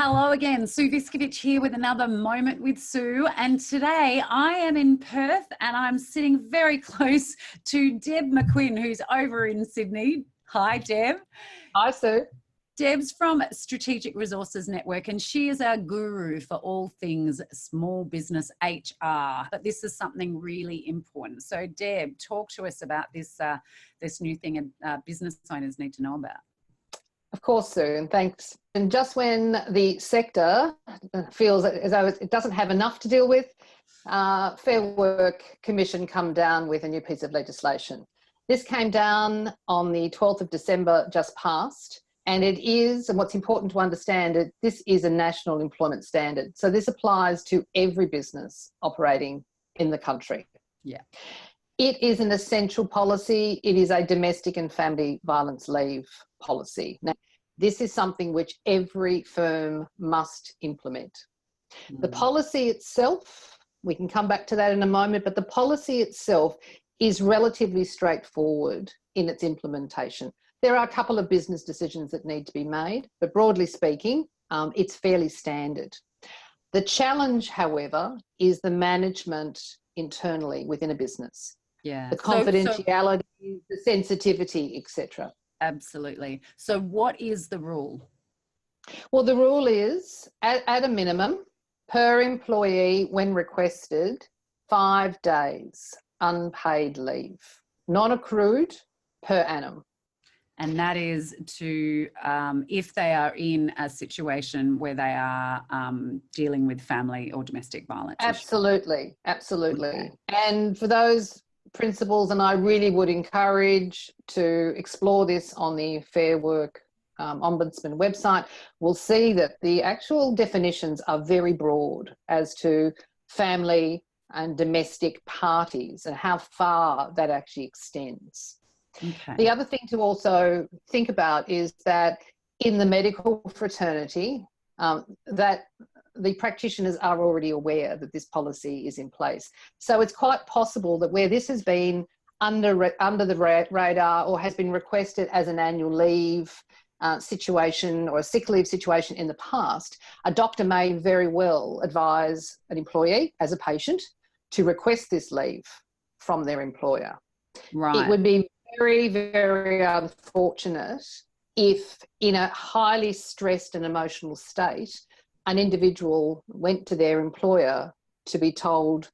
Hello again, Sue Viskovich here with another Moment with Sue, and today I am in Perth and I'm sitting very close to Deb McQuinn, who's over in Sydney. Hi Deb. Hi Sue. Deb's from Strategic Resources Network and she is our guru for all things small business HR, but this is something really important. So Deb, talk to us about this new thing business owners need to know about. Of course, Sue, and thanks. And just when the sector feels as though it doesn't have enough to deal with, Fair Work Commission come down with a new piece of legislation. This came down on the 12th of December just past, and it is, and what's important to understand, this is a national employment standard. So this applies to every business operating in the country. Yeah. It is an essential policy. It is a domestic and family violence leave policy. Now, this is something which every firm must implement. The policy itself, we can come back to that in a moment, but the policy itself is relatively straightforward in its implementation. There are a couple of business decisions that need to be made, but broadly speaking, it's fairly standard. The challenge, however, is the management internally within a business. Yeah. The confidentiality, the sensitivity, etc. Absolutely. So what is the rule? Well, the rule is, at a minimum, per employee, when requested, 5 days unpaid leave, non-accrued, per annum. And that is to, if they are in a situation where they are dealing with family or domestic violence. Absolutely, absolutely. Okay. And for those principles, and I really would encourage to explore this on the Fair Work Ombudsman website, we'll see that the actual definitions are very broad as to family and domestic parties and how far that actually extends. Okay. The other thing to also think about is that in the medical fraternity, that the practitioners are already aware that this policy is in place. So it's quite possible that where this has been under the radar or has been requested as an annual leave situation or a sick leave situation in the past, a doctor may very well advise an employee as a patient to request this leave from their employer. Right. It would be very, very unfortunate if in a highly stressed and emotional state, an individual went to their employer to be told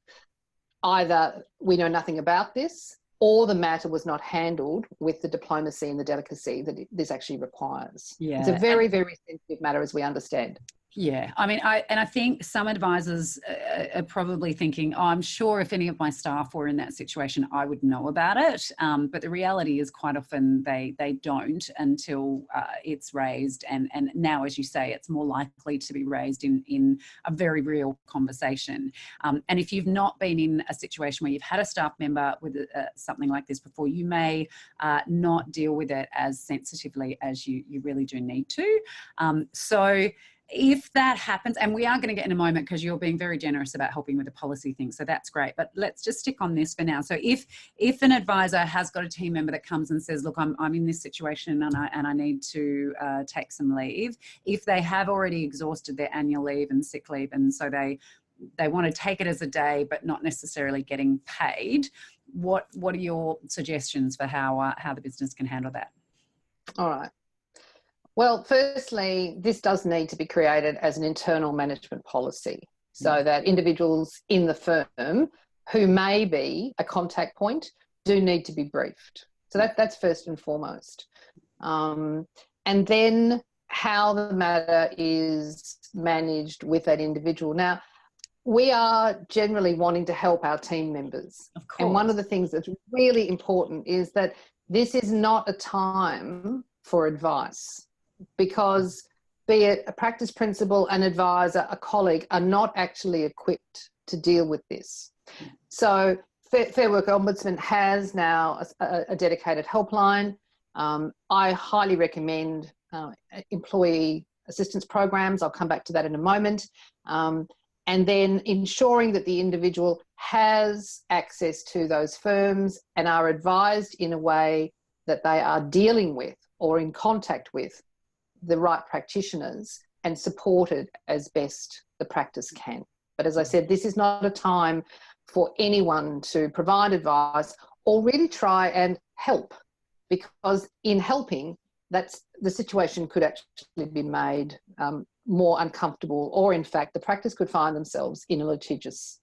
either we know nothing about this or the matter was not handled with the diplomacy and the delicacy that this actually requires. Yeah. It's a very, very sensitive matter, as we understand. Yeah, I mean, I think some advisors are probably thinking, oh, I'm sure if any of my staff were in that situation, I would know about it. But the reality is quite often they don't until it's raised. And now, as you say, it's more likely to be raised in a very real conversation. And if you've not been in a situation where you've had a staff member with something like this before, you may not deal with it as sensitively as you really do need to. So if that happens, and we are going to get in a moment because you're being very generous about helping with the policy thing, so that's great, but let's just stick on this for now. So if an advisor has got a team member that comes and says, look, I'm in this situation and I need to take some leave, if they have already exhausted their annual leave and sick leave, and so they want to take it as a day but not necessarily getting paid, what are your suggestions for how the business can handle that? All right. Well, firstly, this does need to be created as an internal management policy so that individuals in the firm who may be a contact point do need to be briefed. So that's first and foremost. And then how the matter is managed with that individual. Now, we are generally wanting to help our team members. Of course. And one of the things that's really important is that this is not a time for advice, because be it a practice principal, an advisor, a colleague are not actually equipped to deal with this. So Fair Work Ombudsman has now a dedicated helpline. I highly recommend employee assistance programs. I'll come back to that in a moment. And then ensuring that the individual has access to those firms and are advised in a way that they are dealing with or in contact with the right practitioners and supported as best the practice can. But as I said, this is not a time for anyone to provide advice or really try and help, because in helping, that's the situation could actually be made more uncomfortable, or in fact, the practice could find themselves in a litigious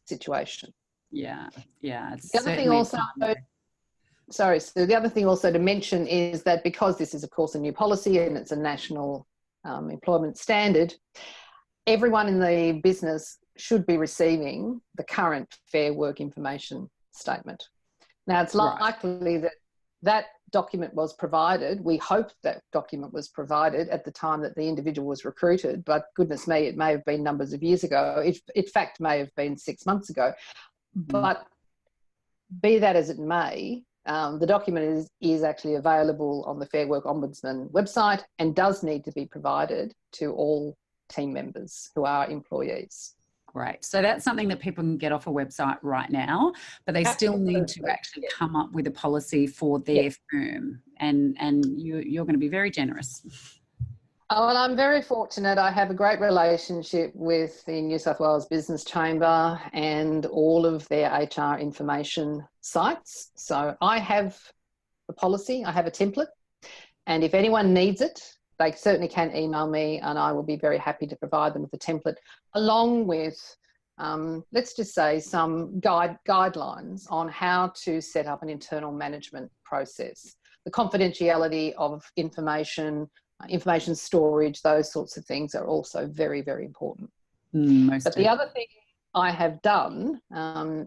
situation. Yeah, yeah. The other thing also, sorry, so the other thing also to mention is that because this is, of course, a new policy and it's a national employment standard, everyone in the business should be receiving the current Fair Work Information Statement. Now, it's likely that that document was provided. We hope that document was provided at the time that the individual was recruited, but goodness me, it may have been numbers of years ago. It, in fact, may have been 6 months ago. But be that as it may, the document is actually available on the Fair Work Ombudsman website and does need to be provided to all team members who are employees. Great. So that's something that people can get off a website right now, but they still need to actually come up with a policy for their firm. And you're going to be very generous. Oh, well, I'm very fortunate. I have a great relationship with the New South Wales Business Chamber and all of their HR information sites. So I have the policy, I have a template, and if anyone needs it, they certainly can email me and I will be very happy to provide them with the template, along with, let's just say, some guidelines on how to set up an internal management process. The confidentiality of information, information storage, those sorts of things are also very, very important. But the other thing I have done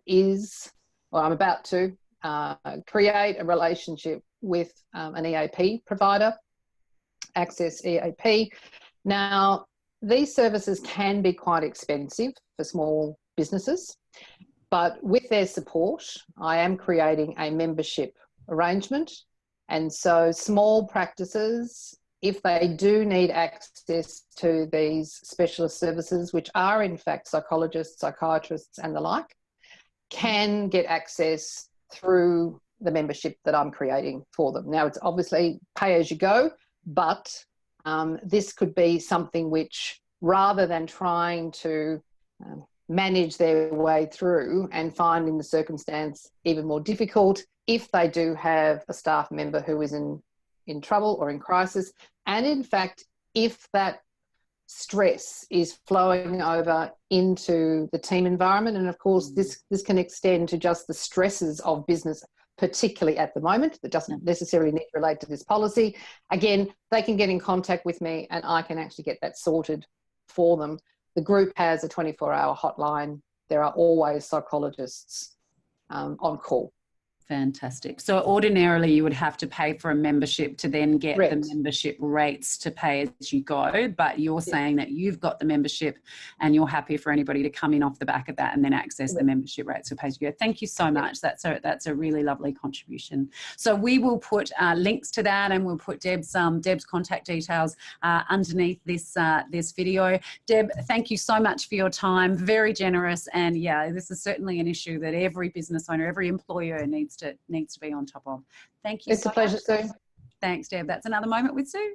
is, well, I'm about to create a relationship with an EAP provider, Access EAP. Now, these services can be quite expensive for small businesses, but with their support, I am creating a membership arrangement. And so small practices, if they do need access to these specialist services, which are in fact psychologists, psychiatrists and the like, can get access through the membership that I'm creating for them. Now, it's obviously pay as you go, but this could be something which, rather than trying to manage their way through and finding the circumstance even more difficult, if they do have a staff member who is in trouble or in crisis, and in fact, if that stress is flowing over into the team environment, and of course this can extend to just the stresses of business, particularly at the moment, that doesn't necessarily need to relate to this policy. Again, they can get in contact with me and I can actually get that sorted for them. The group has a 24-hour hotline. There are always psychologists on call. Fantastic. So ordinarily you would have to pay for a membership to then get the membership rates to pay as you go, but you're saying that you've got the membership and you're happy for anybody to come in off the back of that and then access the membership rates for pay as you go. Thank you so much. That's a really lovely contribution. So we will put links to that, and we'll put Deb's contact details underneath this video. Deb, thank you so much for your time. Very generous, and yeah, this is certainly an issue that every business owner, every employer needs to be on top of. Thank you. It's a pleasure, Sue. Thanks, Deb. That's Another Moment with Sue.